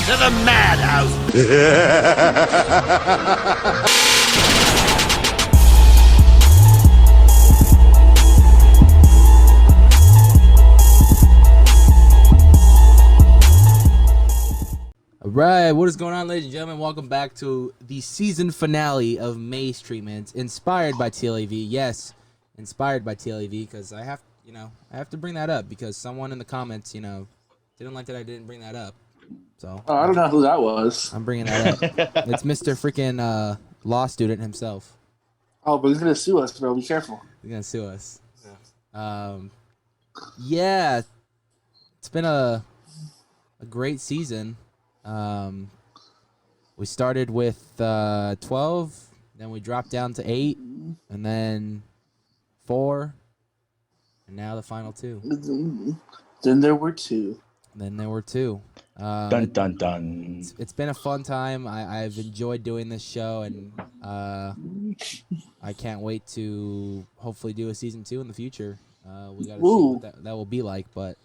to the madhouse. All right, what is going on, ladies and gentlemen? Welcome back to the season finale of Maze Treatment, inspired by TLAV. Yes, inspired by TLAV, because I have to bring that up because someone in the comments, didn't like that I didn't bring that up. So I don't know who that was. I'm bringing that up. It's Mr. freaking law student himself. Oh, but he's gonna sue us, bro. Be careful. He's gonna sue us. Yeah, it's been a great season. We started with 12, then we dropped down to 8, and then 4, and now the final 2. Then there were 2. Dun dun dun. It's been a fun time. I've enjoyed doing this show, and I can't wait to hopefully do a season 2 in the future. We gotta see what that will be like, but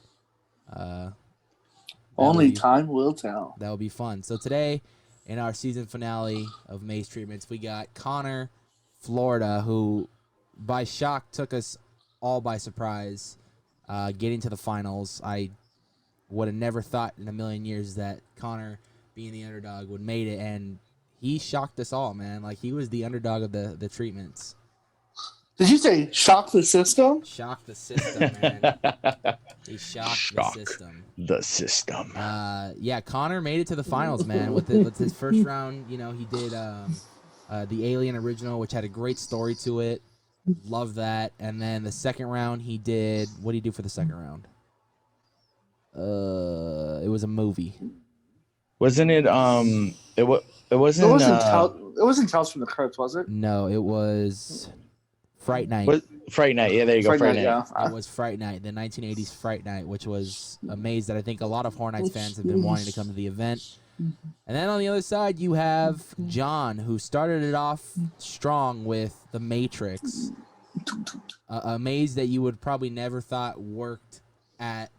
only time will tell. That will be fun. So today, in our season finale of Maze Treatments, we got Connor, Florida, who by shock took us all by surprise, getting to the finals. I would have never thought in a million years that Connor, being the underdog, would made it, and he shocked us all, man. Like, he was the underdog of the treatments. Did you say shock the system? Shock the system, man. He shocked the system. Yeah, Connor made it to the finals, man. With his first round, he did the Alien original, which had a great story to it. Love that. And then the second round, he did. What did he do for the second round? It was a movie. Wasn't it? It wasn't. It wasn't Tales from the Crypt, was it? No, it was Fright Night. Fright Night. Yeah, there you go. Fright Night. Yeah. It was Fright Night, the 1980s Fright Night, which was a maze that I think a lot of Horror Nights fans have been wanting to come to the event. And then on the other side, you have John, who started it off strong with The Matrix, a maze that you would probably never thought worked at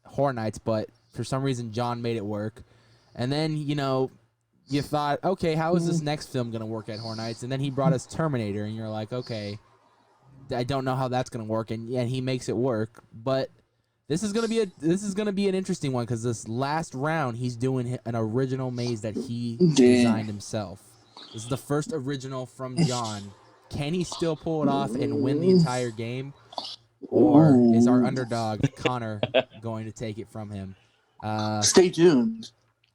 Horror Nights, but for some reason John made it work. And then, you thought, okay, how is this next film going to work at Horror Nights? And then he brought us Terminator, and you're like, okay, I don't know how that's going to work, and he makes it work. But this is going to be an interesting one, because this last round he's doing an original maze that he designed himself. This is the first original from John. Can he still pull it off and win the entire game? Or is our underdog, Connor, going to take it from him? Stay tuned.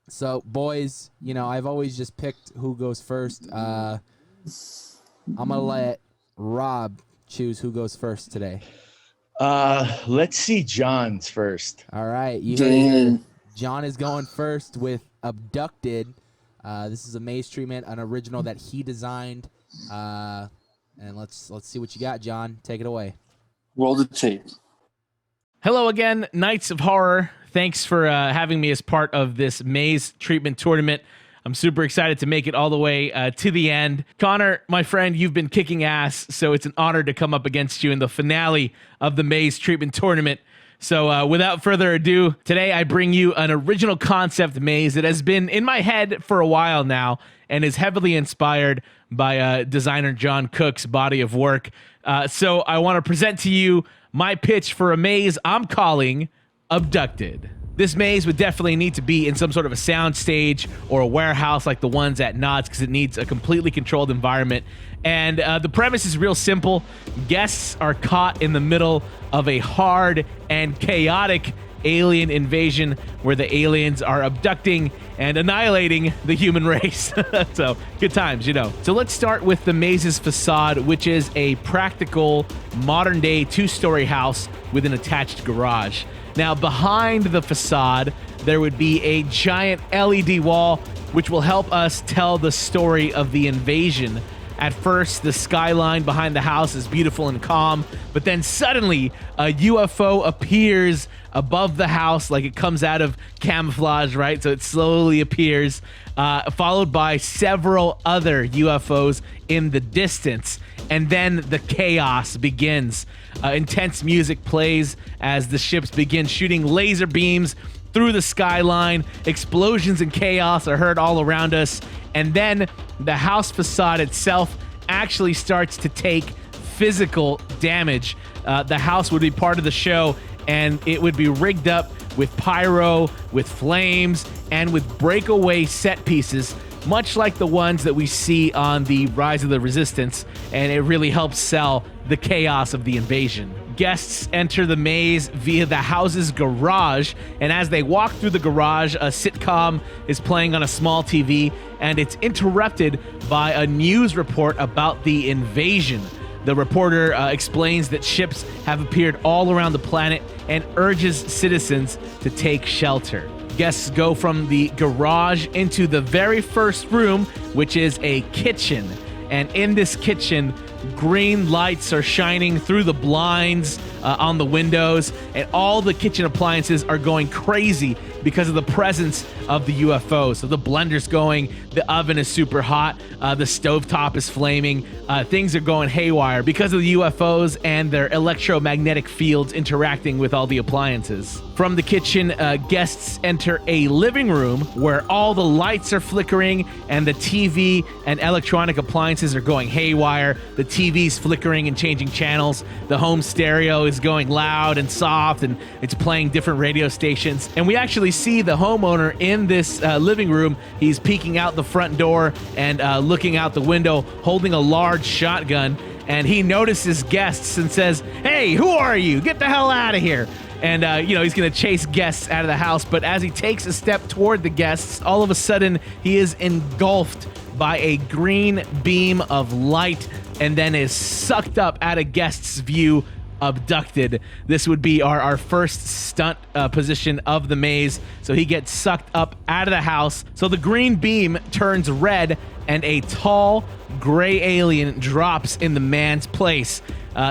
So, boys, I've always just picked who goes first. I'm going to let Rob choose who goes first today. Let's see John's first. All right. John is going first with Abducted. This is a maze treatment, an original that he designed. And let's see what you got, John. Take it away. Roll the tape. Hello again, Knights of Horror. Thanks for having me as part of this maze treatment tournament. I'm super excited to make it all the way to the end. Connor, my friend, you've been kicking ass, so it's an honor to come up against you in the finale of the maze treatment tournament. So without further ado, today I bring you an original concept maze that has been in my head for a while now and is heavily inspired by designer John Cook's body of work. So I want to present to you my pitch for a maze I'm calling Abducted. This maze would definitely need to be in some sort of a sound stage or a warehouse like the ones at Nods, because it needs a completely controlled environment. And the premise is real simple. Guests are caught in the middle of a hard and chaotic alien invasion where the aliens are abducting and annihilating the human race. So good times, So let's start with the maze's facade, which is a practical modern day 2-story house with an attached garage. Now, behind the facade, there would be a giant LED wall, which will help us tell the story of the invasion. At first, the skyline behind the house is beautiful and calm, but then suddenly a UFO appears above the house like it comes out of camouflage, right? So it slowly appears, followed by several other UFOs in the distance. And then the chaos begins. Intense music plays as the ships begin shooting laser beams through the skyline. Explosions and chaos are heard all around us. And then the house facade itself actually starts to take physical damage. The house would be part of the show, and it would be rigged up with pyro, with flames, and with breakaway set pieces, much like the ones that we see on the Rise of the Resistance, and it really helps sell the chaos of the invasion. Guests enter the maze via the house's garage, and as they walk through the garage, a sitcom is playing on a small TV, and it's interrupted by a news report about the invasion. The reporter explains that ships have appeared all around the planet and urges citizens to take shelter. Guests go from the garage into the very first room, which is a kitchen. And in this kitchen, green lights are shining through the blinds on the windows, and all the kitchen appliances are going crazy because of the presence of the UFO. So the blender's going, the oven is super hot, the stovetop is flaming, things are going haywire because of the UFOs and their electromagnetic fields interacting with all the appliances. From the kitchen, guests enter a living room where all the lights are flickering and the TV and electronic appliances are going haywire. The TV's flickering and changing channels. The home stereo is going loud and soft, and it's playing different radio stations. And we actually see the homeowner in this living room. He's peeking out the front door and looking out the window, holding a large shotgun. And he notices guests and says, "Hey, who are you? Get the hell out of here." And, he's going to chase guests out of the house. But as he takes a step toward the guests, all of a sudden, he is engulfed by a green beam of light and then is sucked up out of guests' view, abducted. This would be our first stunt position of the maze. So he gets sucked up out of the house. So the green beam turns red and a tall gray alien drops in the man's place.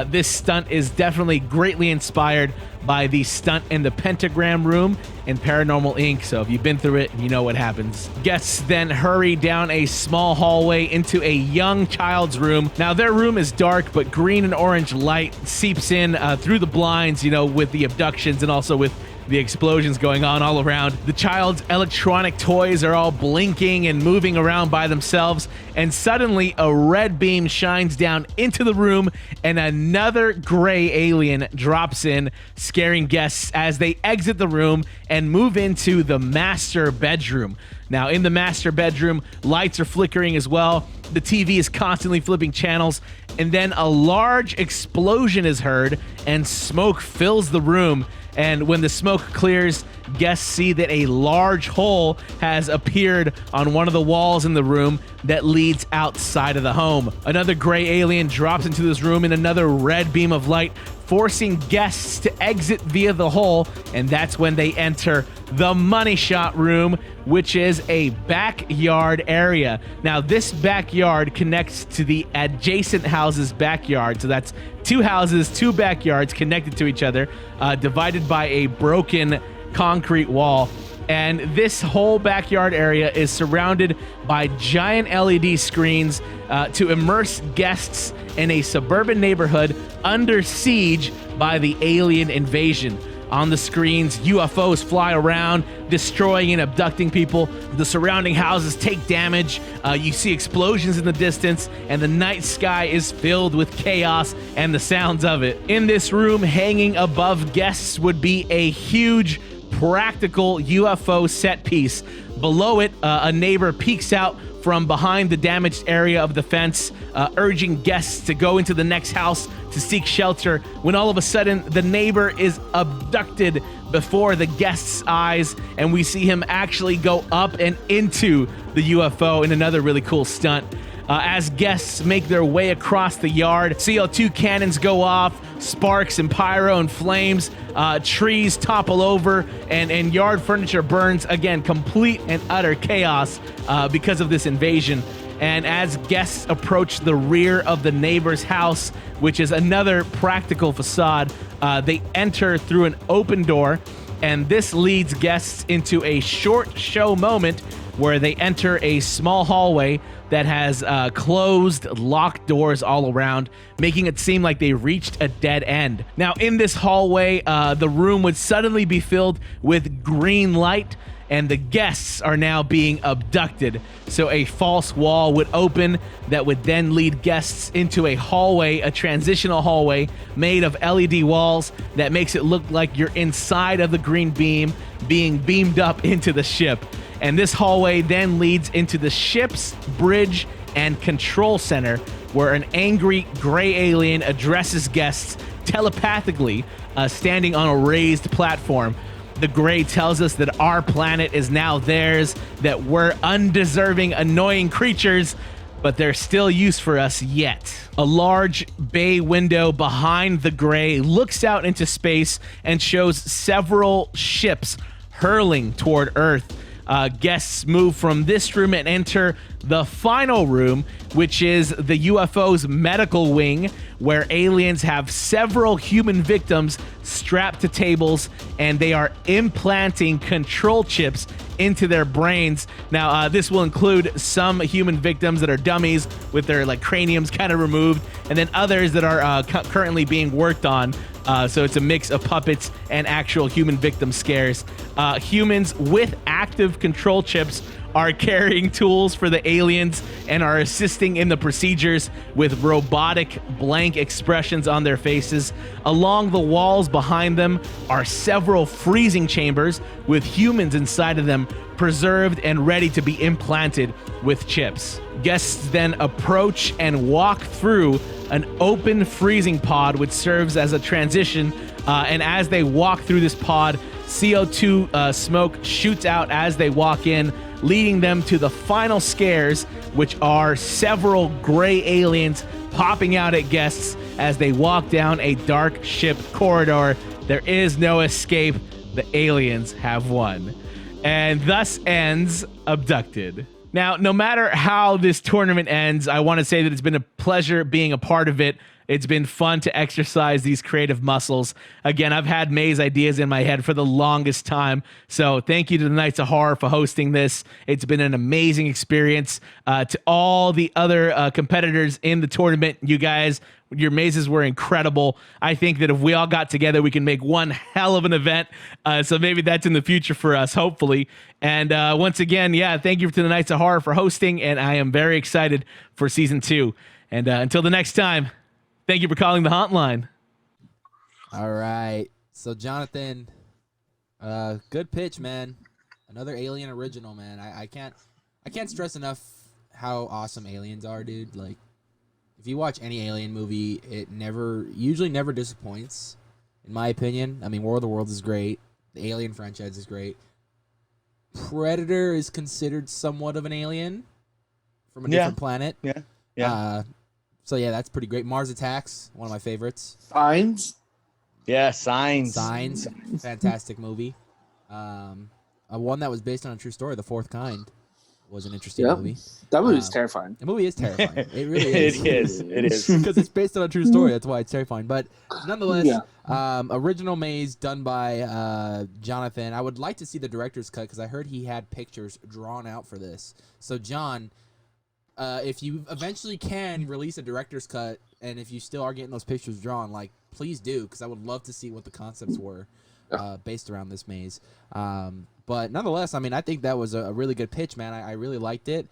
This stunt is definitely greatly inspired by the stunt in the Pentagram Room in Paranormal Inc. So if you've been through it, you know what happens. Guests then hurry down a small hallway into a young child's room. Now their room is dark, but green and orange light seeps in through the blinds, with the abductions and also with the explosions going on all around. The child's electronic toys are all blinking and moving around by themselves, and suddenly a red beam shines down into the room and another gray alien drops in, scaring guests as they exit the room and move into the master bedroom. Now, in the master bedroom, lights are flickering as well. The TV is constantly flipping channels, and then a large explosion is heard and smoke fills the room. And when the smoke clears, guests see that a large hole has appeared on one of the walls in the room that leads outside of the home. Another gray alien drops into this room in another red beam of light, forcing guests to exit via the hole, and that's when they enter the money shot room, which is a backyard area. Now, this backyard connects to the adjacent house's backyard, so that's two houses, two backyards connected to each other, divided by a broken concrete wall. And this whole backyard area is surrounded by giant LED screens to immerse guests in a suburban neighborhood under siege by the alien invasion. On the screens, UFOs fly around, destroying and abducting people. The surrounding houses take damage. You see explosions in the distance, and the night sky is filled with chaos and the sounds of it. In this room, hanging above guests, would be a huge practical UFO set piece. Below it, a neighbor peeks out from behind the damaged area of the fence, urging guests to go into the next house to seek shelter, when all of a sudden the neighbor is abducted before the guest's eyes, and we see him actually go up and into the UFO in another really cool stunt. As guests make their way across the yard, CO2 cannons go off, sparks and pyro and flames, trees topple over, and yard furniture burns. Again, complete and utter chaos because of this invasion. And as guests approach the rear of the neighbor's house, which is another practical facade, they enter through an open door, and this leads guests into a short show moment where they enter a small hallway that has closed, locked doors all around, making it seem like they reached a dead end. Now, in this hallway, the room would suddenly be filled with green light, and the guests are now being abducted. So a false wall would open that would then lead guests into a hallway, a transitional hallway made of LED walls that makes it look like you're inside of the green beam being beamed up into the ship. And this hallway then leads into the ship's bridge and control center, where an angry gray alien addresses guests telepathically, standing on a raised platform. The Gray tells us that our planet is now theirs, that we're undeserving, annoying creatures, but there's still use for us yet. A large bay window behind the Gray looks out into space and shows several ships hurling toward Earth. Guests move from this room and enter the final room, which is the UFO's medical wing, where aliens have several human victims strapped to tables, and they are implanting control chips into their brains. Now, this will include some human victims that are dummies with their craniums kind of removed, and then others that are currently being worked on. So it's a mix of puppets and actual human victim scares. Humans with active control chips are carrying tools for the aliens and are assisting in the procedures with robotic blank expressions on their faces. Along the walls behind them are several freezing chambers with humans inside of them, preserved and ready to be implanted with chips. Guests then approach and walk through an open freezing pod, which serves as a transition. And as they walk through this pod, CO2 smoke shoots out as they walk in, leading them to the final scares, which are several gray aliens popping out at guests as they walk down a dark ship corridor. There is no escape. The aliens have won. And thus ends Abducted. Now, no matter how this tournament ends, I want to say that it's been a pleasure being a part of it. It's been fun to exercise these creative muscles. Again, I've had May's ideas in my head for the longest time. So thank you to the Knights of Horror for hosting this. It's been an amazing experience. To all the other competitors in the tournament, you guys, your mazes were incredible. I think that if we all got together, we can make one hell of an event. So maybe that's in the future for us, hopefully. And once again, thank you to the Knights of Horror for hosting. And I am very excited for season 2. And until the next time, thank you for calling the Hauntline. All right. So, Jonathan, good pitch, man. Another Alien original, man. I can't stress enough how awesome aliens are, dude. Like, if you watch any Alien movie, it usually never disappoints, in my opinion. I mean, War of the Worlds is great. The Alien franchise is great. Predator is considered somewhat of an alien from a different planet. Yeah. So yeah, that's pretty great. Mars Attacks, one of my favorites. Signs. Yeah, Signs. Fantastic movie. One that was based on a true story, The Fourth Kind, was an interesting movie. That movie's terrifying. The movie is terrifying. It really is. It is. Because it's based on a true story. That's why it's terrifying. But nonetheless, original maze done by Jonathan. I would like to see the director's cut because I heard he had pictures drawn out for this. So, John, if you eventually can release a director's cut, and if you still are getting those pictures drawn, please do, because I would love to see what the concepts were based around this maze. But nonetheless, I mean, I think that was a really good pitch, man. I really liked it.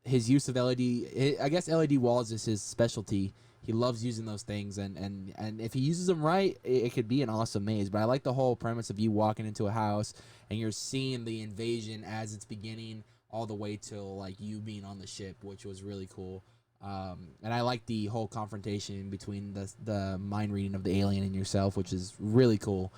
His use of LED, I guess LED walls is his specialty. He loves using those things, and if he uses them right, it could be an awesome maze. But I like the whole premise of you walking into a house, and you're seeing the invasion as it's beginning, all the way till you being on the ship, which was really cool. And I like the whole confrontation between the mind reading of the alien and yourself, which is really cool.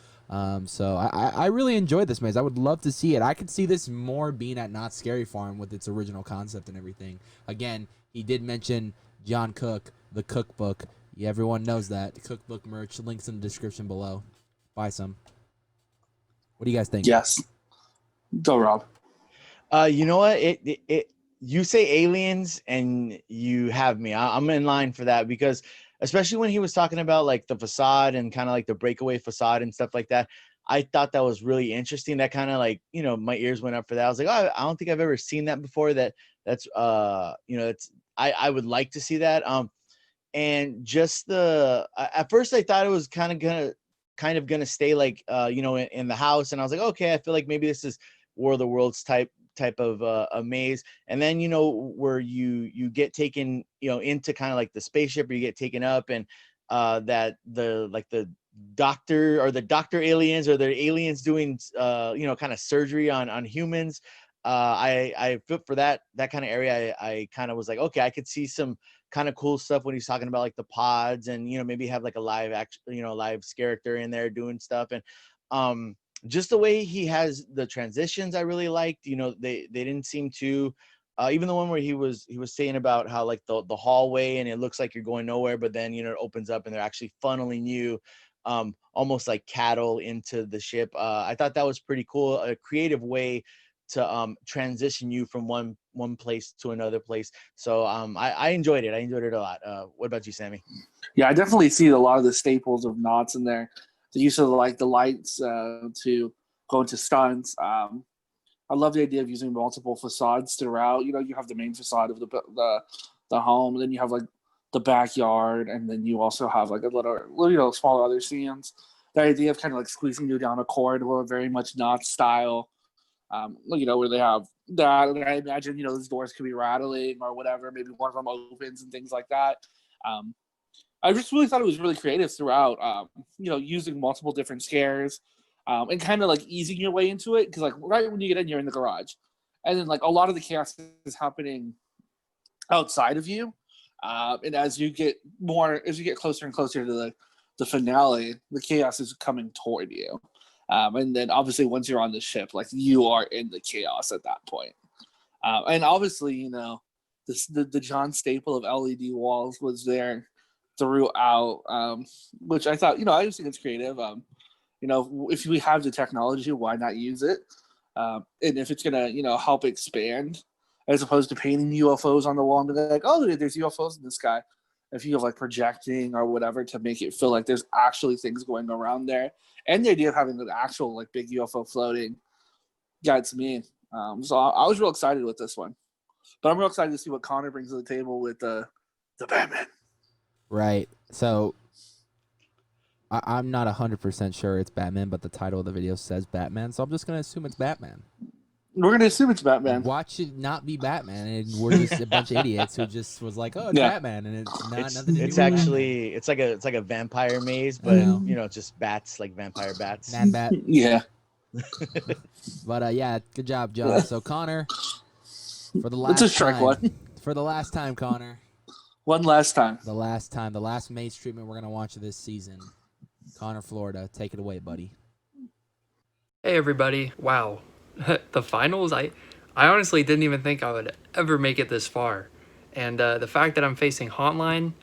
So I really enjoyed this maze. I would love to see it. I could see this more being at Not Scary Farm with its original concept and everything. Again, he did mention John Cook, the cookbook. Yeah, everyone knows that. The cookbook merch, links in the description below. Buy some. What do you guys think? Yes. Go, Rob. You know what? You say aliens and you have me. I'm in line for that, because especially when he was talking about the facade and kind of the breakaway facade and stuff like that, I thought that was really interesting. That kind of like, you know, my ears went up for that. I was like, oh, I don't think I've ever seen that before. That's you know, it's I would like to see that. And just at first I thought it was kind of gonna stay like you know, in the house, and I was like, okay, I feel like maybe this is War of the Worlds type of a maze. And then, you know, where you get taken, you know, into kind of like the spaceship, or you get taken up, and that the doctor, or the doctor aliens, or the aliens doing you know, kind of surgery on humans. I feel for that kind of area. I kind of was like, okay, I could see some kind of cool stuff when he's talking about like the pods, and, you know, maybe have like a live action, you know, live character in there doing stuff. And just the way he has the transitions, I really liked. You know, they didn't seem to even the one where he was saying about how like the hallway, and it looks like you're going nowhere, but then, you know, it opens up and they're actually funneling you almost like cattle into the ship. I thought that was pretty cool, a creative way to transition you from one place to another place. So I enjoyed it. I enjoyed it a lot. What about you, Sammy? Yeah, I definitely see a lot of the staples of knots in there. The use of like the lights to go into stunts. I love the idea of using multiple facades throughout. You know, you have the main facade of the home, and then you have like the backyard, and then you also have like a little you know, small other scenes. The idea of kind of like squeezing you down a corridor, very much not style. You know, where they have that, and I imagine, you know, those doors could be rattling or whatever. Maybe one of them opens and things like that. I just really thought it was really creative throughout. You know, using multiple different scares, and kind of like easing your way into it, because like right when you get in, you're in the garage, and then like a lot of the chaos is happening outside of you. And as you get closer and closer to the finale, the chaos is coming toward you. And then obviously once you're on the ship, like you are in the chaos at that point. And obviously, you know, the John staple of LED walls was there throughout, which I thought, you know, I just think it's creative. You know, if we have the technology, why not use it? And if it's gonna, you know, help expand, as opposed to painting UFOs on the wall and be like, oh, there's UFOs in the sky. If you have like projecting or whatever to make it feel like there's actually things going around there, and the idea of having an actual like big UFO floating gets me. So I was real excited with this one, but I'm real excited to see what Connor brings to the table with the Batman. Right. So I'm not 100% sure it's Batman, but the title of the video says Batman, so I'm just gonna assume it's Batman. We're gonna assume it's Batman. Watch it not be Batman, and we're just a bunch of idiots who just was like, "Oh, it's Batman," and it's not nothing to do It's with actually Batman. It's like a vampire maze, but you know, it's just bats, like vampire bats. Man Bat. Yeah. But yeah, good job, John. So Connor, for the last It's a strike time, one. for the last time, Connor, One last time. the last maze treatment we're gonna watch this season. Connor, Florida, take it away, buddy. Hey everybody. Wow. The finals, I honestly didn't even think I would ever make it this far. And the fact that I'm facing Hauntline,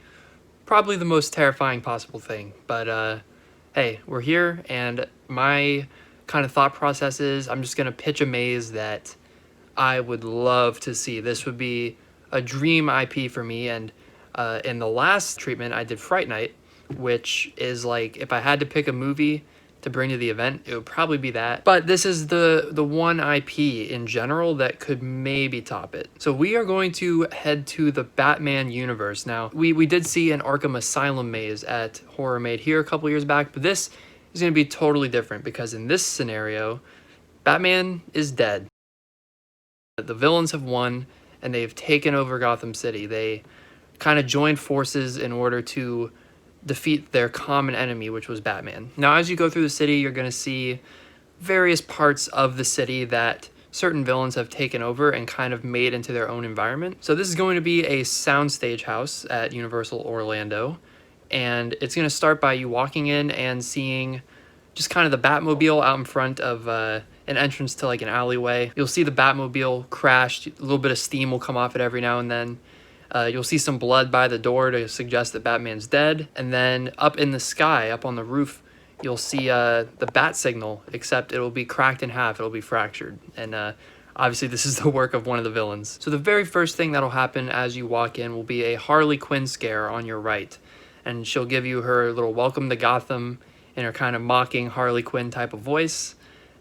probably the most terrifying possible thing. But hey, we're here, and my kind of thought process is I'm just going to pitch a maze that I would love to see. This would be a dream IP for me. And in the last treatment, I did Fright Night, which is like, if I had to pick a movie to bring to the event, it would probably be that. But this is the one IP in general that could maybe top it. So we are going to head to the Batman universe. Now, we did see an Arkham Asylum maze at Horror Made here a couple years back, but this is going to be totally different, because in this scenario, Batman is dead. The villains have won, and they've taken over Gotham City. They kind of joined forces in order to defeat their common enemy, which was Batman. Now, as you go through the city, you're going to see various parts of the city that certain villains have taken over and kind of made into their own environment. So this is going to be a soundstage house at Universal Orlando, and it's going to start by you walking in and seeing just kind of the Batmobile out in front of an entrance to like an alleyway. You'll see the Batmobile crash. A little bit of steam will come off it every now and then. You'll see some blood by the door to suggest that Batman's dead. And then up in the sky, up on the roof, you'll see the bat signal, except it'll be cracked in half. It'll be fractured. And obviously this is the work of one of the villains. So the very first thing that'll happen as you walk in will be a Harley Quinn scare on your right. And she'll give you her little welcome to Gotham in her kind of mocking Harley Quinn type of voice.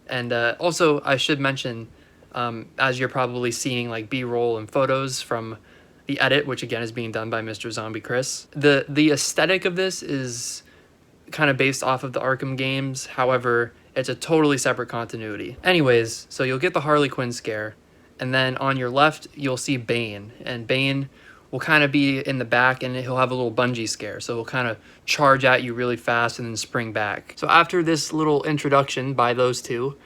And also, I should mention, as you're probably seeing like B-roll and photos from the edit, which again is being done by Mr. Zombie Chris, the aesthetic of this is kind of based off of the Arkham games. However, it's a totally separate continuity. Anyways, so you'll get the Harley Quinn scare, and then on your left, you'll see Bane. And Bane will kind of be in the back, and he'll have a little bungee scare. So he'll kind of charge at you really fast and then spring back. So after this little introduction by those two,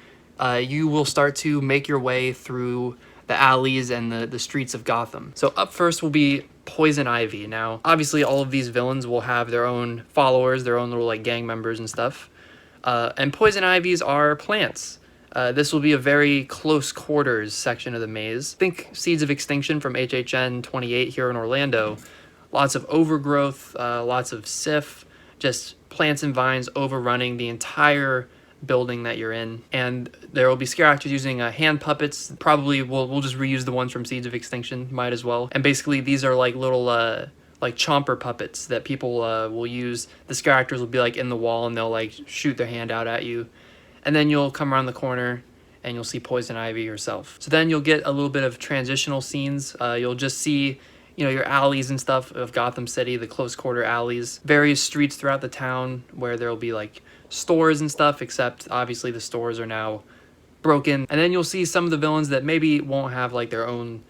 you will start to make your way through the alleys and the streets of Gotham. So up first will be Poison Ivy. Now, obviously all of these villains will have their own followers, their own little like gang members and stuff. And Poison Ivies are plants. This will be a very close quarters section of the maze. Think Seeds of Extinction from HHN 28 here in Orlando. Lots of overgrowth, lots of sif, just plants and vines overrunning the entire building that you're in. And there will be scare actors using hand puppets. Probably we'll just reuse the ones from Seeds of Extinction, might as well. And basically these are like little like chomper puppets that people will use. The scare actors will be like in the wall and they'll like shoot their hand out at you. And then you'll come around the corner and you'll see Poison Ivy herself. So then you'll get a little bit of transitional scenes. You'll just see, you know, your alleys and stuff of Gotham City, the close quarter alleys, various streets throughout the town where there'll be like stores and stuff, except obviously the stores are now broken. And then you'll see some of the villains that maybe won't have like their own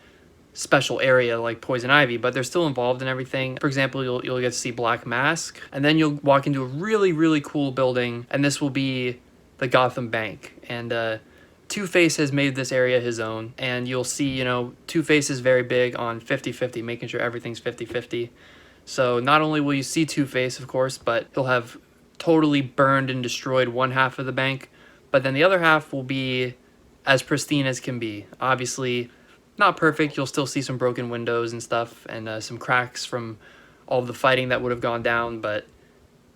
special area like Poison Ivy, but they're still involved in everything. For example, you'll get to see Black Mask, and then you'll walk into a really, really cool building, and this will be the Gotham Bank. And Two-Face has made this area his own, and you'll see, you know, Two-Face is very big on 50-50, making sure everything's 50-50. So not only will you see Two-Face, of course, but he'll have totally burned and destroyed one half of the bank, but then the other half will be as pristine as can be. Obviously not perfect, you'll still see some broken windows and stuff, and some cracks from all the fighting that would have gone down, but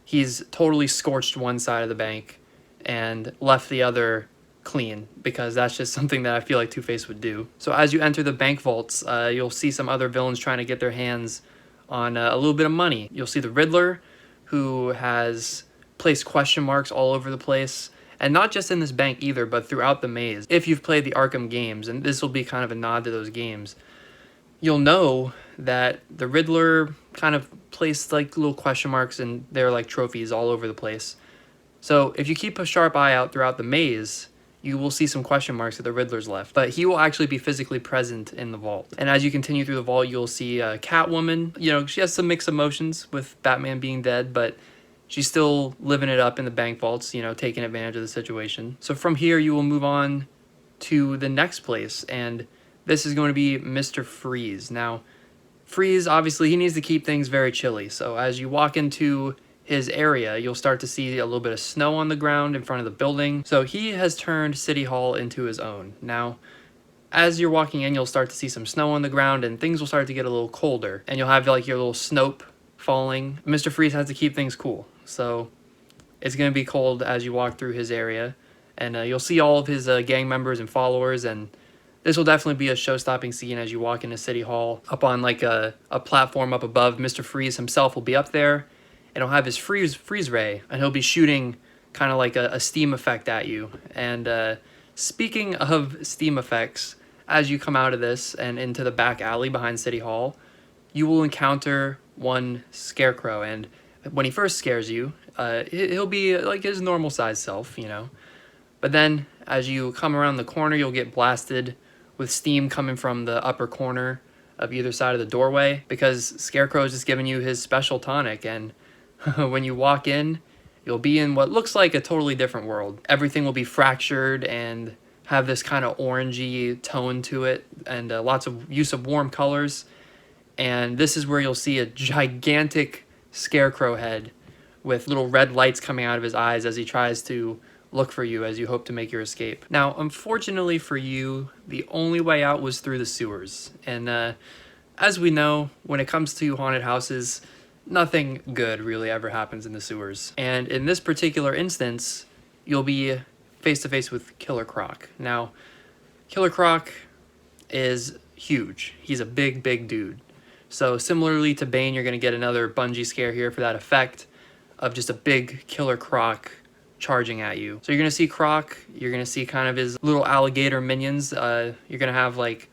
he's totally scorched one side of the bank and left the other clean, because that's just something that I feel like Two-Face would do. So as you enter the bank vaults, you'll see some other villains trying to get their hands on a little bit of money. You'll see the Riddler, who has placed question marks all over the place, and not just in this bank either, but throughout the maze. If you've played the Arkham games, and this will be kind of a nod to those games, you'll know that the Riddler kind of placed like little question marks, and they're like trophies all over the place. So if you keep a sharp eye out throughout the maze, you will see some question marks that the Riddler's left, but he will actually be physically present in the vault. And as you continue through the vault, you'll see Catwoman. You know, she has some mixed emotions with Batman being dead, but she's still living it up in the bank vaults, you know, taking advantage of the situation. So from here, you will move on to the next place, and this is going to be Mr. Freeze. Now, Freeze, obviously, he needs to keep things very chilly. So as you walk into his area, you'll start to see a little bit of snow on the ground in front of the building. So he has turned City Hall into his own. Now, as you're walking in, you'll start to see some snow on the ground, and things will start to get a little colder. And you'll have like your little Snope falling. Mr. Freeze has to keep things cool. So it's going to be cold as you walk through his area. And you'll see all of his gang members and followers, and this will definitely be a show-stopping scene as you walk into City Hall. Up on like a platform up above, Mr. Freeze himself will be up there, and he'll have his freeze ray, and he'll be shooting kind of like a steam effect at you. And speaking of steam effects, as you come out of this and into the back alley behind City Hall, you will encounter one Scarecrow. And when he first scares you, he'll be like his normal size self, you know. But then as you come around the corner, you'll get blasted with steam coming from the upper corner of either side of the doorway, because Scarecrow is just giving you his special tonic. And when you walk in, you'll be in what looks like a totally different world. Everything will be fractured and have this kind of orangey tone to it, and lots of use of warm colors. And this is where you'll see a gigantic Scarecrow head with little red lights coming out of his eyes as he tries to look for you as you hope to make your escape. Now, unfortunately for you, the only way out was through the sewers. And as we know, when it comes to haunted houses, nothing good really ever happens in the sewers. And in this particular instance, you'll be face to face with Killer Croc. Now, Killer Croc is huge. He's a big dude. So similarly to Bane, you're going to get another bungee scare here for that effect. of just a big killer croc charging at you. So you're gonna see Croc, you're gonna see kind of his little alligator minions. You're gonna have like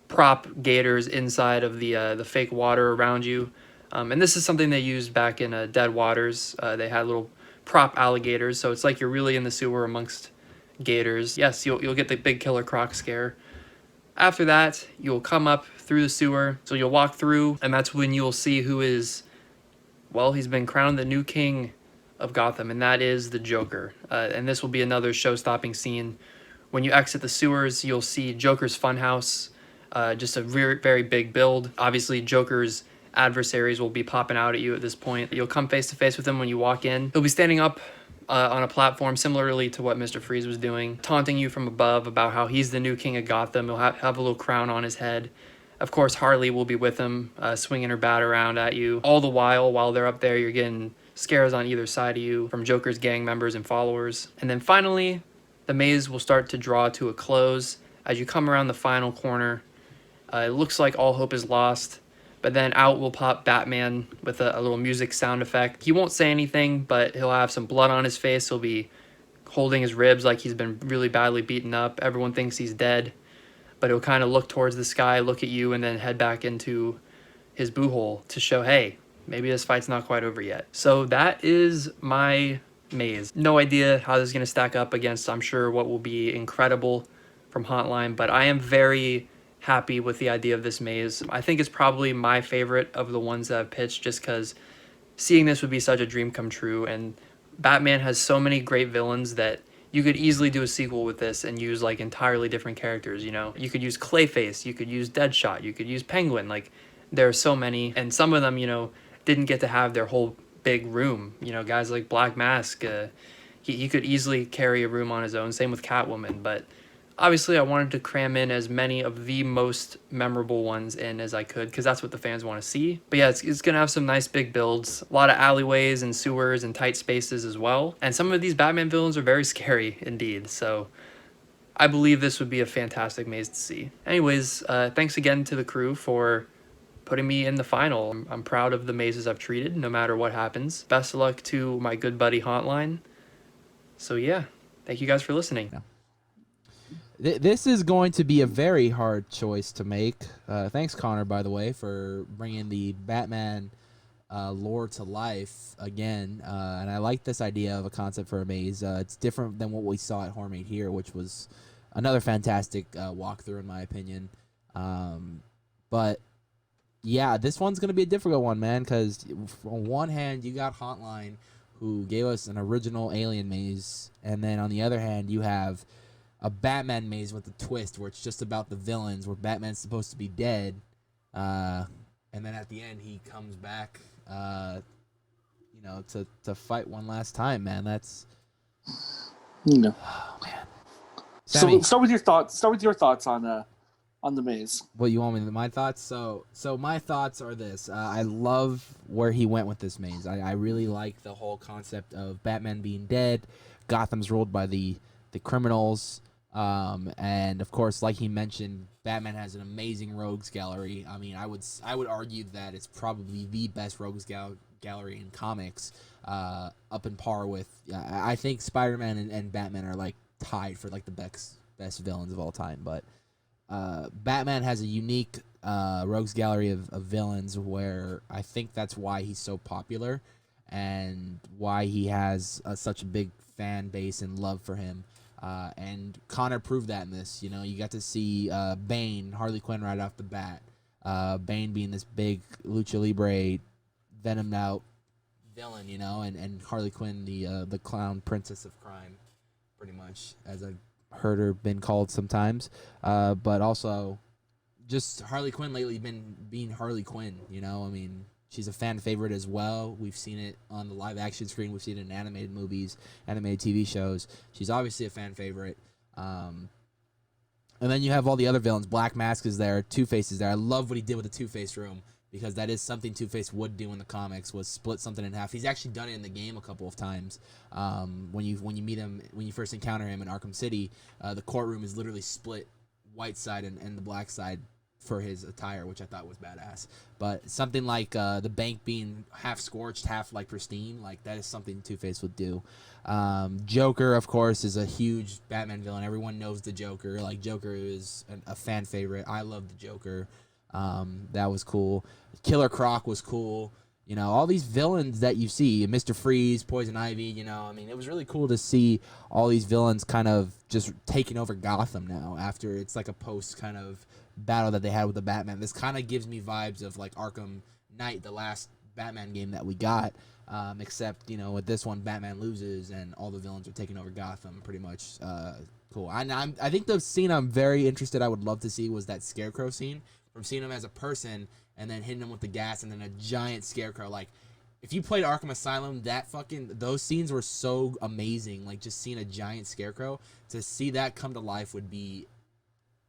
prop gators inside of the fake water around you. And this is something they used back in Dead Waters. They had little prop alligators, so it's like you're really in the sewer amongst gators. Yes, you'll get the big killer croc scare. After that, you'll come up through the sewer, so you'll walk through, and that's when you'll see who is, well, he's been crowned the new king of Gotham, and that is the Joker. And this will be another show-stopping scene. When you exit the sewers, you'll see Joker's funhouse, just a very big build. Obviously, Joker's adversaries will be popping out at you at this point. You'll come face to face with him when you walk in. He'll be standing up on a platform similarly to what Mr. Freeze was doing, taunting you from above about how he's the new king of Gotham. He'll have a little crown on his head. Of course, Harley will be with him, swinging her bat around at you. All the while they're up there, you're getting scares on either side of you from Joker's gang members and followers. And then finally, the maze will start to draw to a close. As you come around the final corner, it looks like all hope is lost. But then out will pop Batman with a little music sound effect. He won't say anything, but he'll have some blood on his face. He'll be holding his ribs like he's been really badly beaten up. Everyone thinks he's dead, but he'll kind of look towards the sky, look at you, and then head back into his boo hole to show, hey, maybe this fight's not quite over yet. So that is my maze. No idea how this is going to stack up against, I'm sure, what will be incredible from Hauntline, but I am very happy with the idea of this maze. I think it's probably my favorite of the ones that I've pitched, just because seeing this would be such a dream come true, and Batman has so many great villains that you could easily do a sequel with this and use like entirely different characters, you know? You could use Clayface, you could use Deadshot, you could use Penguin, like there are so many, and some of them, you know, didn't get to have their whole big room, you know, guys like Black Mask, he could easily carry a room on his own, same with Catwoman, but obviously, I wanted to cram in as many of the most memorable ones in as I could, because that's what the fans want to see. But yeah, it's going to have some nice big builds, a lot of alleyways and sewers and tight spaces as well. And some of these Batman villains are very scary indeed, so I believe this would be a fantastic maze to see. Anyways, thanks again to the crew for putting me in the final. I'm proud of the mazes I've treated, no matter what happens. Best of luck to my good buddy Hauntline. So yeah, thank you guys for listening. Yeah. This is going to be a very hard choice to make. Thanks, Connor, by the way, for bringing the Batman lore to life again. And I like this idea of a concept for a maze. It's different than what we saw at Hormate here, which was another fantastic walkthrough, in my opinion. But, yeah, this one's going to be a difficult one, man, because on one hand, you got Hauntline, who gave us an original alien maze. And then on the other hand, you have a Batman maze with a twist where it's just about the villains, where Batman's supposed to be dead, and then at the end he comes back, you know, to fight one last time. Man, that's oh man. Sammy, So start with your thoughts. Start with your thoughts on the maze. what you want me to, my thoughts? So my thoughts are this. I love where he went with this maze. I really like the whole concept of Batman being dead, Gotham's ruled by the criminals. And of course, like he mentioned, Batman has an amazing rogues gallery. I mean, I would argue that it's probably the best rogues gallery in comics, up in par with. I think Spider-Man and Batman are like tied for like the best villains of all time. But Batman has a unique rogues gallery of villains, where I think that's why he's so popular and why he has such a big fan base and love for him. And Connor proved that in this. You know, you got to see Bane, Harley Quinn right off the bat. Bane being this big lucha libre, venomed out villain, you know, and Harley Quinn, the clown princess of crime, pretty much, as I've heard her been called sometimes. But also, just Harley Quinn lately been being Harley Quinn. You know, I mean, she's a fan favorite as well. We've seen it on the live action screen. We've seen it in animated movies, animated TV shows. She's obviously a fan favorite. And then you have all the other villains. Black Mask is there. Two-Face is there. I love what he did with the Two-Face room, because that is something Two-Face would do in the comics, was split something in half. He's actually done it in the game a couple of times. When you meet him, when you first encounter him in Arkham City, the courtroom is literally split, white side and the black side for his attire, which I thought was badass. But something like the bank being half scorched, half like pristine, like that is something Two-Face would do. Joker, of course, is a huge Batman villain. Everyone knows the Joker. Like Joker is a fan favorite. I love the Joker. That was cool. Killer Croc was cool. You know, all these villains that you see, Mr. Freeze, Poison Ivy, you know, I mean, it was really cool to see all these villains kind of just taking over Gotham now after it's like a post kind of battle that they had with the Batman. This kind of gives me vibes of like Arkham Knight, the last Batman game that we got, except, you know, with this one, Batman loses and all the villains are taking over Gotham pretty much. Cool. I think the scene I'm very interested, I would love to see was that Scarecrow scene from seeing him as a person and then hitting him with the gas and then a giant Scarecrow. Like, if you played Arkham Asylum, those scenes were so amazing. Like, just seeing a giant Scarecrow, to see that come to life would be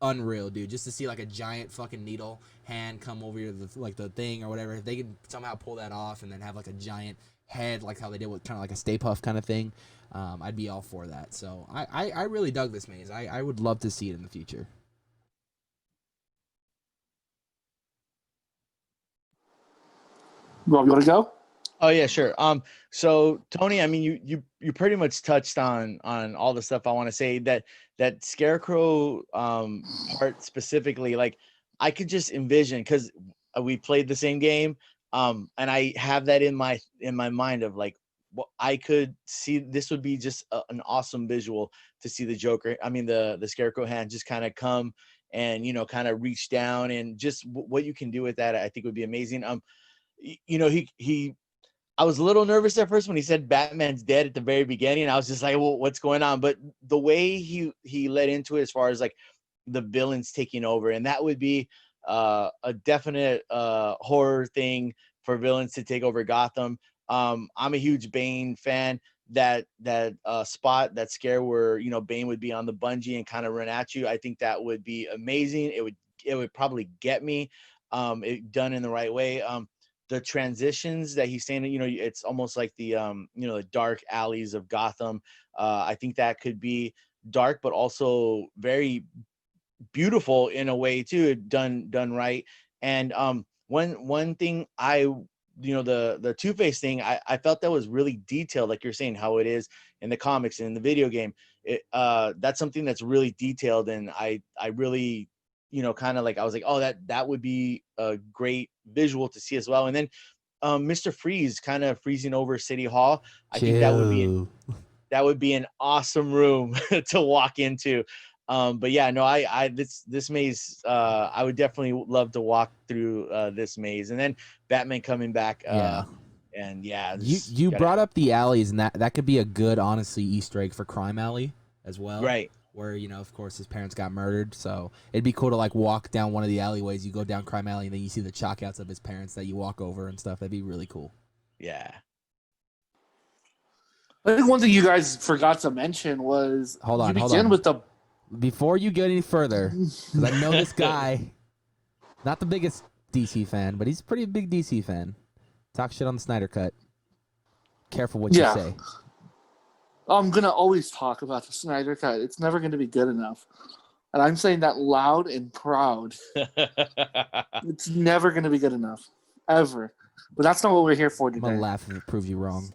unreal, dude. Just to see, like, a giant fucking needle hand come over the thing or whatever. If they could somehow pull that off and then have, like, a giant head, like how they did with kind of like a Stay Puft kind of thing, I'd be all for that. So I really dug this maze. I would love to see it in the future. Rob, you want to go? Oh yeah, sure. So Tony, I mean, you pretty much touched on all the stuff I want to say. That Scarecrow part specifically, like I could just envision, because we played the same game, and I have that in my mind of like, what I could see. This would be just an awesome visual to see the Joker. I mean, the Scarecrow hand just kind of come and, you know, kind of reach down, and just what you can do with that, I think would be amazing. You know, I was a little nervous at first when he said Batman's dead at the very beginning. I was just like, well, what's going on? But the way he led into it, as far as like the villains taking over, and that would be a definite horror thing for villains to take over Gotham. I'm a huge Bane fan. That spot, that scare where, you know, Bane would be on the bungee and kind of run at you, I think that would be amazing. It would probably get me, it done in the right way. The transitions that he's saying, you know, it's almost like the you know, the dark alleys of Gotham. I think that could be dark, but also very beautiful in a way too, done right. And one thing you know, the Two-Face thing, I felt that was really detailed, like you're saying, how it is in the comics and in the video game. That's something that's really detailed, and I really, you know, kind of like, I was like, oh, that would be a great visual to see as well. And then Mr. Freeze kind of freezing over City Hall, I think that would be an awesome room to walk into. But yeah, no, this maze, I would definitely love to walk through this maze. And then Batman coming back, Yeah. and yeah, You brought up the alleys, and that could be a good, honestly, Easter egg for Crime Alley as well. Right. Where, you know, of course, his parents got murdered, so it'd be cool to like walk down one of the alleyways. You go down Crime Alley, and then you see the chalk outs of his parents that you walk over and stuff. That'd be really cool. Yeah. I think one thing you guys forgot to mention was Hold on. with the Before you get any further, because I know this guy, not the biggest DC fan, but he's a pretty big DC fan. Talk shit on the Snyder Cut. Careful what you say. I'm gonna always talk about the Snyder Cut. It's never gonna be good enough, and I'm saying that loud and proud. It's never gonna be good enough, ever. But that's not what we're here for today. I'm gonna laugh if it proves you wrong.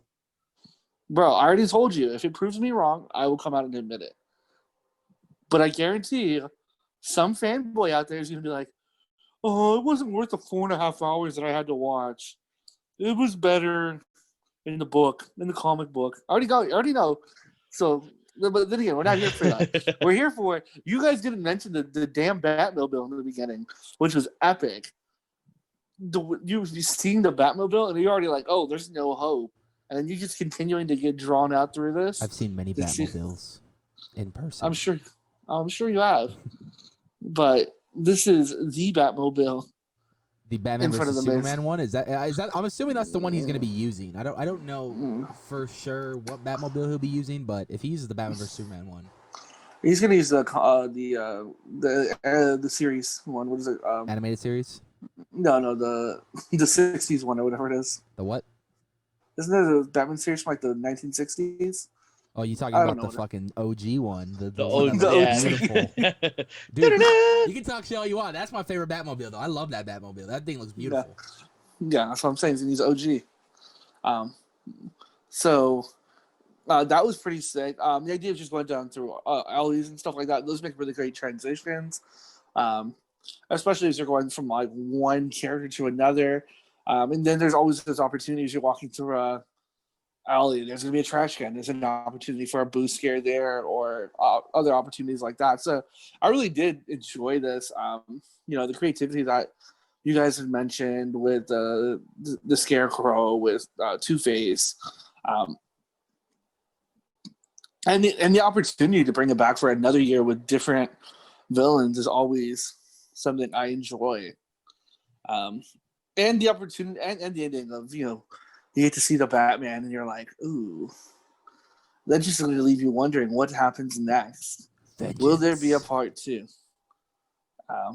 Bro, I already told you. If it proves me wrong, I will come out and admit it. But I guarantee you, some fanboy out there is gonna be like, "Oh, it wasn't worth the 4.5 hours that I had to watch. It was better in the book, in the comic book." I already know. So, but then again, we're not here for that. We're here for you guys didn't mention the damn Batmobile in the beginning, which was epic. You seeing the Batmobile, and you're already like, "Oh, there's no hope," and then you just continuing to get drawn out through this. I've seen many Batmobiles in person. I'm sure you have, but this is the Batmobile. The Batman vs Superman one, is that? I'm assuming that's the one he's going to be using. I don't know for sure what Batmobile he'll be using, but if he uses the Batman vs Superman one, he's going to use the series one. What is it? Animated series? No, the 60s one or whatever it is. The what? Isn't there the Batman series from like the 1960s? Oh, you talking I don't about know. the fucking OG one, The the one old, that looks OG. beautiful. yeah. Dude, you can talk shit all you want. That's my favorite Batmobile, though. I love that Batmobile. That thing looks Yeah, beautiful. yeah, that's what I'm saying. He's OG. Um, so that was pretty sick. The idea of just going down through alleys and stuff like that, those make really great transitions. Um, Especially as you're going from like one character to another. And then there's always those opportunities. You're walking through a alley, there's going to be a trash can. There's an opportunity for a boost scare there, or other opportunities like that. So I really did enjoy this. The creativity that you guys had mentioned with the Scarecrow, with Two-Face, um, and the opportunity to bring it back for another year with different villains is always something I enjoy. And the opportunity and the ending of, you get to see the Batman and you're like, ooh, that's just going to leave you wondering what happens next. Vengeance. Will there be a part two?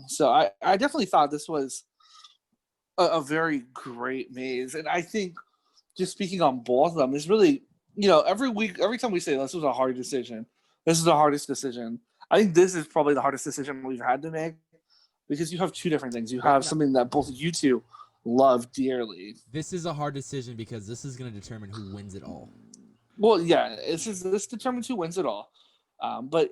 So I definitely thought this was a very great maze. And I think, just speaking on both of them, is really, every week, every time we say this was a hard decision, this is the hardest decision. I think this is probably the hardest decision we've had to make, because you have two different things. You have something that both you two love dearly. This is a hard decision because this is going to determine who wins it all. Well, yeah, this determines who wins it all. But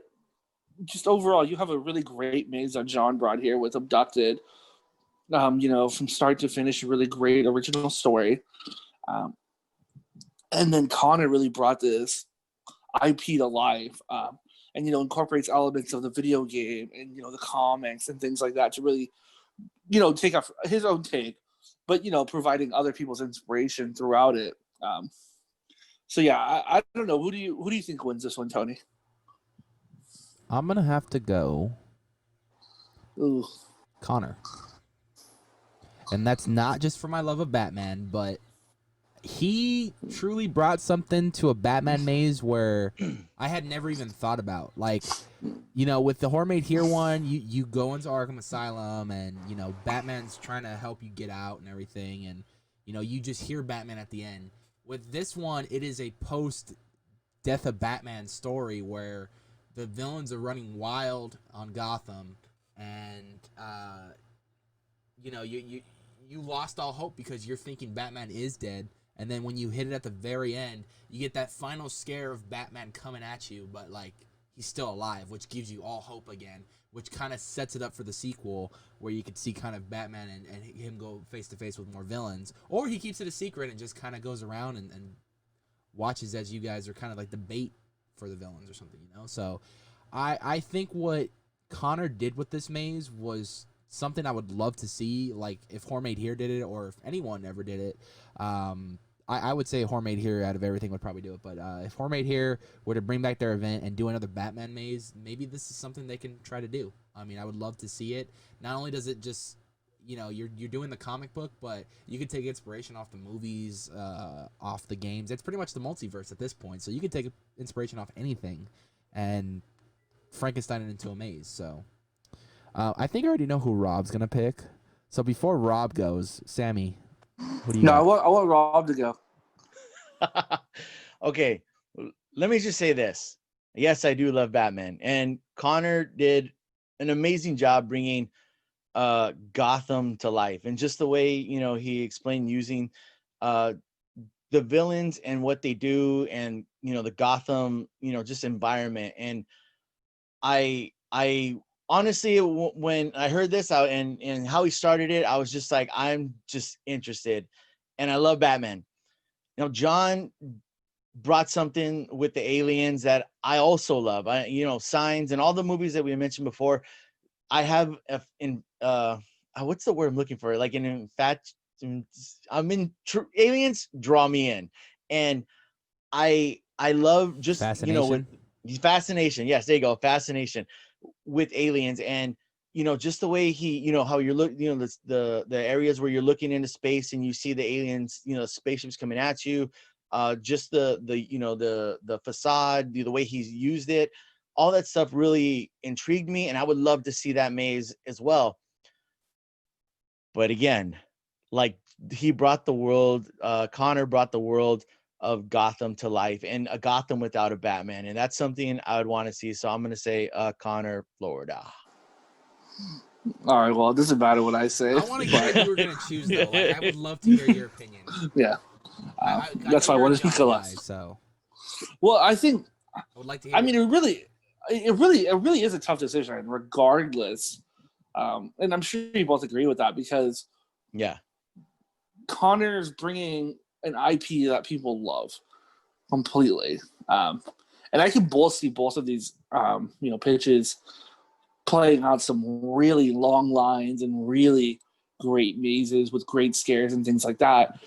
just overall, you have a really great maze that John brought here with Abducted. From start to finish, a really great original story. And then Connor really brought this IP to life, and incorporates elements of the video game and the comics and things like that to really, take his own take, but providing other people's inspiration throughout it. So yeah, I don't know. Who do you think wins this one, Tony? I'm going to have to go Ooh. Connor. And that's not just for my love of Batman, but he truly brought something to a Batman maze where I had never even thought about. Like, with the Horror Made Here one, you go into Arkham Asylum and, Batman's trying to help you get out and everything. And, you just hear Batman at the end. With this one, it is a post-Death of Batman story where the villains are running wild on Gotham. And, you lost all hope because you're thinking Batman is dead. And then when you hit it at the very end, you get that final scare of Batman coming at you, but like he's still alive, which gives you all hope again, which kind of sets it up for the sequel where you could see kind of Batman and him go face to face with more villains. Or he keeps it a secret and just kind of goes around and watches as you guys are kind of like the bait for the villains or something, So I think what Connor did with this maze was something I would love to see, like if Horror Made Here did it or if anyone ever did it. I would say Horror Made Here out of everything would probably do it, but if Horror Made Here were to bring back their event and do another Batman maze, maybe this is something they can try to do. I mean, I would love to see it. Not only does it just, you're doing the comic book, but you could take inspiration off the movies, off the games. It's pretty much the multiverse at this point, so you could take inspiration off anything and Frankenstein it into a maze. So I think I already know who Rob's gonna pick. So before Rob goes, Sammy, what do you got? I want Rob to go. Okay, let me just say this. Yes, I do love Batman, and Connor did an amazing job bringing Gotham to life, and just the way he explained using the villains and what they do, and the Gotham just environment. And I honestly, when I heard this out and how he started it, I was just like, I'm just interested, and I love Batman. John brought something with the aliens that I also love. Signs and all the movies that we mentioned before. I have what's the word I'm looking for? Like aliens draw me in, and I love just Fascination. with fascination. Yes, there you go, fascination with aliens. And just the way he how you're looking, the areas where you're looking into space and you see the aliens, spaceships coming at you, just the facade, the way he's used it, all that stuff really intrigued me, and I would love to see that maze as well. But again, like he brought the world, Connor brought the world Gotham to life, and a Gotham without a Batman, and that's something I would want to see. So I'm gonna say Connor, Florida. All right, well, it doesn't matter what I say. I want to hear what you were gonna choose though. Like, I would love to hear your opinion. Yeah, I that's know why I you're a want to John speak guy, last. so Well, I think. I would like to hear. I mean, it really is a tough decision, regardless. And I'm sure you both agree with that because Yeah, Connor's bringing an IP that people love completely, and I can both see both of these, pitches playing out some really long lines and really great mazes with great scares and things like that.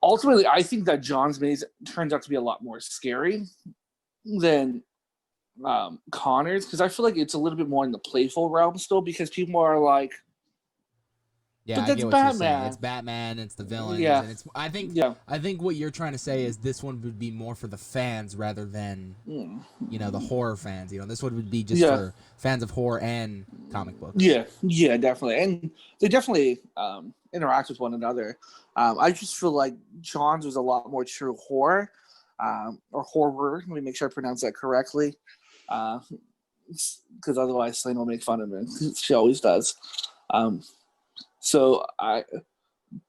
Ultimately, I think that John's maze turns out to be a lot more scary than Connor's, because I feel like it's a little bit more in the playful realm still, because people are like, yeah, but I that's get what you're saying. Batman. It's Batman, it's the villains, Yeah. and it's. I think Yeah. what you're trying to say is this one would be more for the fans rather than the horror fans. This one would be just for fans of horror and comic books. Yeah, definitely, and they definitely interact with one another. I just feel like John's was a lot more true horror, or horror. Let me make sure I pronounce that correctly, because otherwise Slane will make fun of me. She always does.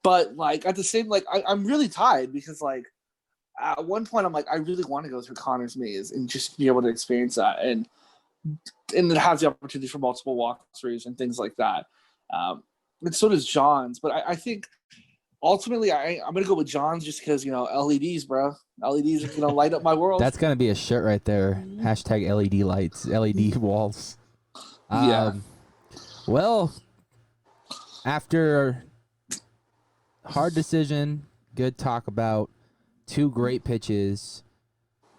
But like at the same, like I'm really tied, because like at one point I'm like, I really want to go through Connor's maze and just be able to experience that, and it has the opportunity for multiple walkthroughs and things like that. And so does John's, but I think ultimately I'm gonna go with John's just because LEDs, bro. LEDs are gonna light up my world. That's gonna be a shirt right there. Hashtag LED lights, LED walls. Yeah. Well, after hard decision, good talk about two great pitches,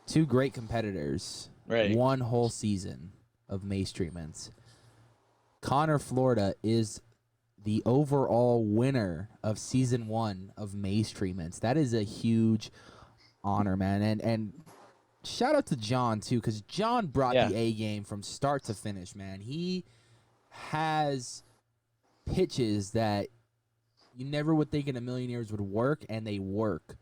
two great competitors, right. one whole season of maze treatments. Connor, Florida is the overall winner of season 1 of maze treatments. That is a huge honor, man. And shout out to John too, because John brought the A game from start to finish, man. He has pitches that you never would think in a million years would work, and they work.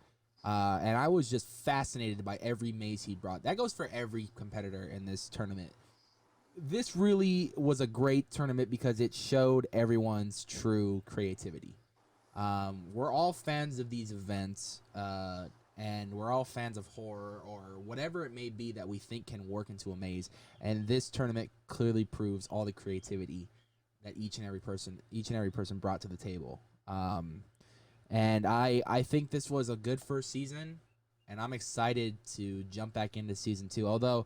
And I was just fascinated by every maze he brought. That goes for every competitor in this tournament. This really was a great tournament because it showed everyone's true creativity. We're all fans of these events, and we're all fans of horror or whatever it may be that we think can work into a maze. And this tournament clearly proves all the creativity that each and every person brought to the table. And I think this was a good first season, and I'm excited to jump back into season 2. Although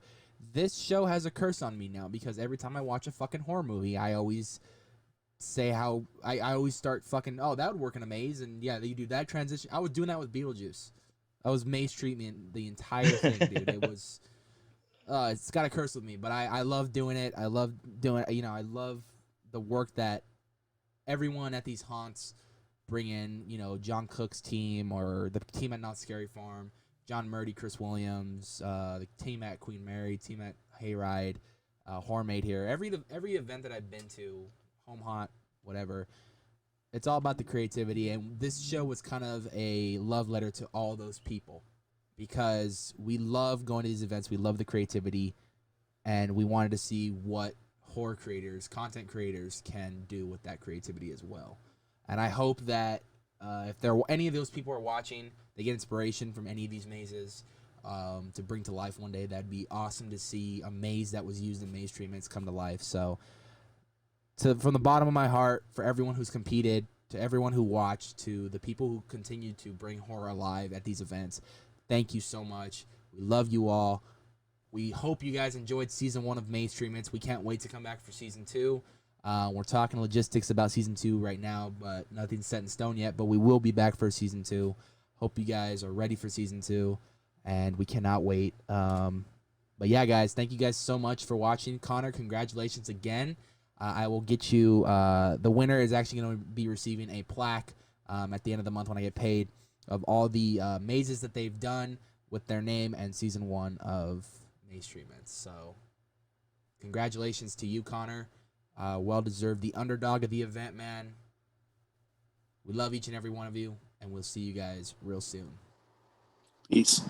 this show has a curse on me now, because every time I watch a fucking horror movie, I always say how I always start fucking, oh, that would work in a maze, and yeah, you do that transition. I was doing that with Beetlejuice. I was maze treatment the entire thing, dude. It was it's got a curse with me, but I love doing it. I love doing I love the work that everyone at these haunts bring in, John Cook's team, or the team at Not Scary Farm, John Murdy, Chris Williams, the team at Queen Mary, team at Hayride, Horrormade here. Every event that I've been to, Home Haunt, whatever, it's all about the creativity. And this show was kind of a love letter to all those people, because we love going to these events. We love the creativity, and we wanted to see what horror creators, content creators can do with that creativity as well. And I hope that if any of those people are watching, they get inspiration from any of these mazes to bring to life one day. That'd be awesome to see a maze that was used in maze treatments come to life. So from the bottom of my heart, for everyone who's competed, to everyone who watched, to the people who continue to bring horror alive at these events, thank you so much. We love you all. We hope you guys enjoyed season 1 of maze treatments. We can't wait to come back for season 2. We're talking logistics about season 2 right now, but nothing's set in stone yet. But we will be back for season 2. Hope you guys are ready for season 2, and we cannot wait. But yeah, guys, thank you guys so much for watching. Connor, congratulations again. I will get you. The winner is actually going to be receiving a plaque at the end of the month when I get paid, of all the mazes that they've done with their name and season 1 of maze treatments. So congratulations to you, Connor. Well deserved, the underdog of the event, man. We love each and every one of you, and we'll see you guys real soon. Peace.